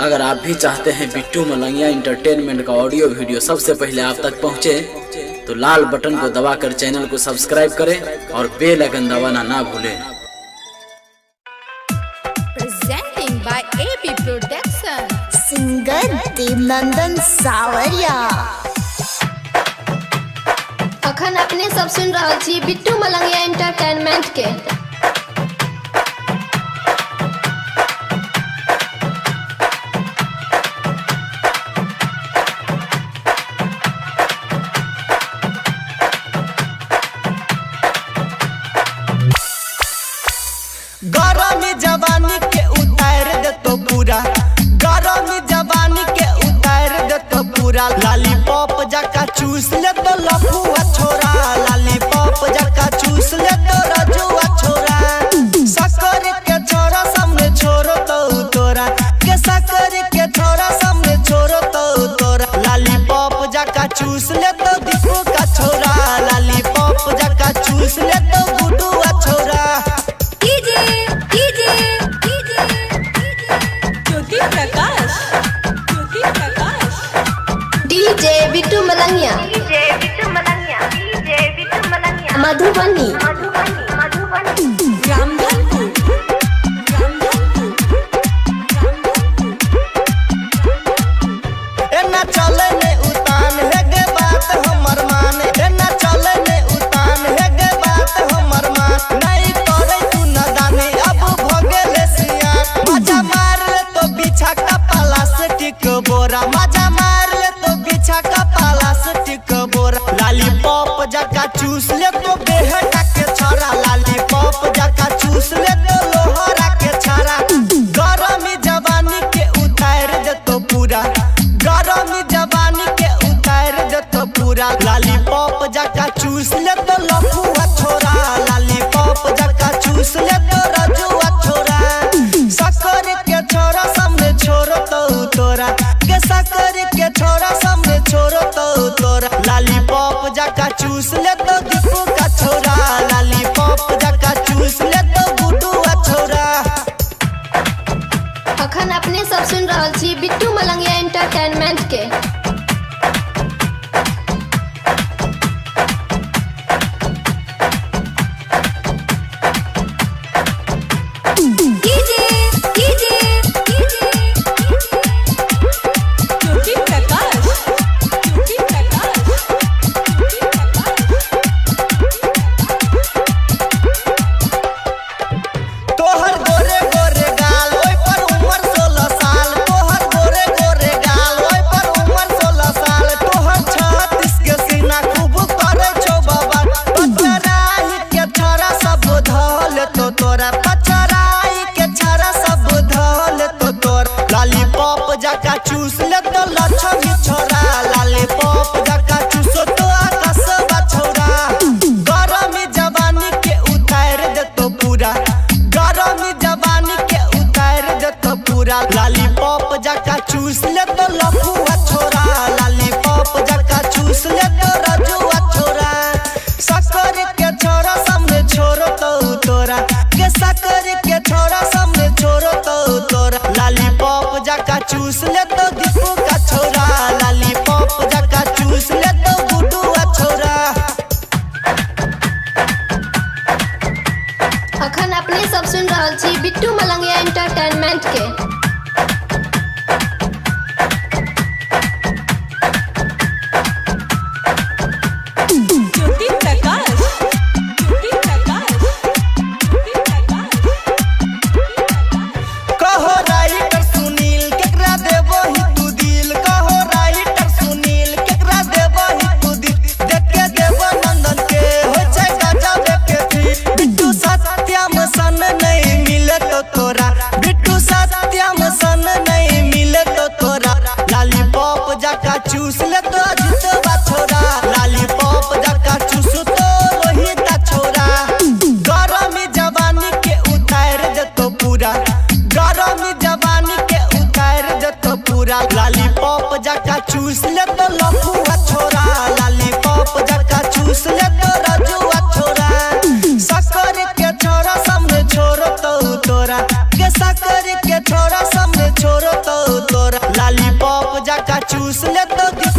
अगर आप भी चाहते हैं बिट्टू मलंगिया इंटरटेनमेंट का ऑडियो वीडियो सबसे पहले आप तक पहुंचे, तो लाल बटन को दबाकर चैनल को सब्सक्राइब करें और बेल आइकन दबाना ना भूलें। Presenting by AP Production. Singer Devnandan सावरिया। अखन अपने सब सुन रहा छी बिट्टू मलंगिया इंटरटेनमेंट के। गरम जवानी के उतार दे तो पूरा, गरम जवानी के उतार दे तो पूरा। लॉलीपॉप जका चूस ले तो लफुआ छोरा, लॉलीपॉप जका चूस ले तो रजुआ छोरा। शक्कर के छोरा सामने छोरो तो तोरा, के शक्कर के छोरा सामने छोरो तो तोरा। लॉलीपॉप जका चूस ले तो दीपू का छोरा, लॉलीपॉप जका चूस ले तो गुडुआ छोरा। डीजे बिट्टू मलंगिया, मधुबनी। एना चले ने उतान है गे बात हमर मान, एना चले ने उतान है गे बात हमर मान। नहीं करे तू नदानी अब भगेले सिया, मजा मार ले तो बिछा का पाला से टिक बोरा, मजा मार ले तो बिछा का पाला से टिक बोरा। लॉलीपॉप जका चूस ले तो बेहटा के छोरा, लॉलीपॉप जका चूस ले तो लोहरा के छारा। गरम जवानी के उतार दे तो पूरा, गरम जवानी के उतार दे तो पूरा। लॉलीपॉप जका चूस ले तो लफुआ छोरा, लॉलीपॉप जका चूस ले तो रजुआ छोरा। शक्कर के छोरा सामने छोरो तो तोरा, के शक्कर के छोरा सामने छोरो तो तोरा। लॉलीपॉप जका चूस ले तो दीपू का छोरा, लॉलीपॉप जका चूस ले तो गुडुआ छोरा। अखन अपने सब सुन रहा छी बिट्टू मलंगिया इंटरटेनमेंट के। तोहर गोरे गोरे गाल ओय पर उम्र 16 साल, तोहर गोरे गोरे गाल ओय पर उम्र 16 साल। तोहर 36 के सीना खूब करे छो बाबा, पचराई के छरा सब धल तो तोरा, पचराई के छरा सब धल तो तोरा। लॉलीपॉप जका चूस ले तो लक्ष्मी छोरा, लॉलीपॉप जका चूस तो आकाशवा छोरा। गरम जवानी के उतार दे तो पूरा, गरम जवानी के उतार दे तो पूरा। लॉलीपॉप जका चूस ले तो लफुआ छोरा, लॉलीपॉप जका चूस ले तो रजुआ छोरा। शक्कर के छोरा सामने छोरो तो तोरा, के शक्कर के छोरा सामने छोरो तो तोरा। लॉलीपॉप जका चूस ले तो दीपू का छोरा, लॉलीपॉप जका चूस ले तो गुडुआ छोरा। डीजे बिट्टू मलंगिया इंटरटेनमेंट के। गरम जवानी के उतार दे तो पूरा, गरम जवानी के उतार दे तो पूरा। लॉलीपॉप जका चूस ले तो लफुआ छोरा, लॉलीपॉप जका चूस ले तो रजुआ छोरा। शक्कर के छोरा सामने छोरो तो तोरा, के शक्कर के छोरा सामने छोरो तो तोरा। लॉलीपॉप जका चूस ले तो दीपू का छोरा, लॉलीपॉप जका चूस ले तो गुडुआ छोरा। अखन अपने सब सुन रहा छी बिट्टू मलंगिया इंटरटेनमेंट के। कहो राइटर सुनील केकरा देबो ही तू दिल, कहो राइटर सुनील केकरा देबो ही तू दिल। देख के देबो नंदन के हो छै गजब के फिर। बिट्टू सत्यम सन नहीं मिले तो तोरा, बिट्टू सत्यम सन नहीं मिले तो तोरा। लॉलीपॉप जका चूस ले तो अजितवा छोरा, लॉलीपॉप जका चूस तो रोहिता छोरा। गरम जवानी के उतार दे तो पूरा, गरम जवानी के उतार दे तो पूरा। लॉलीपॉप जका चूस ले तो लफुआ छोरा, लॉलीपॉप जका चूस ले तो रजुआ छोरा। शक्कर के छोरा सामने छोरो तो तोरा, के शक्कर के छोरा सामने छोरो तो तोरा। जाका चूस ले तो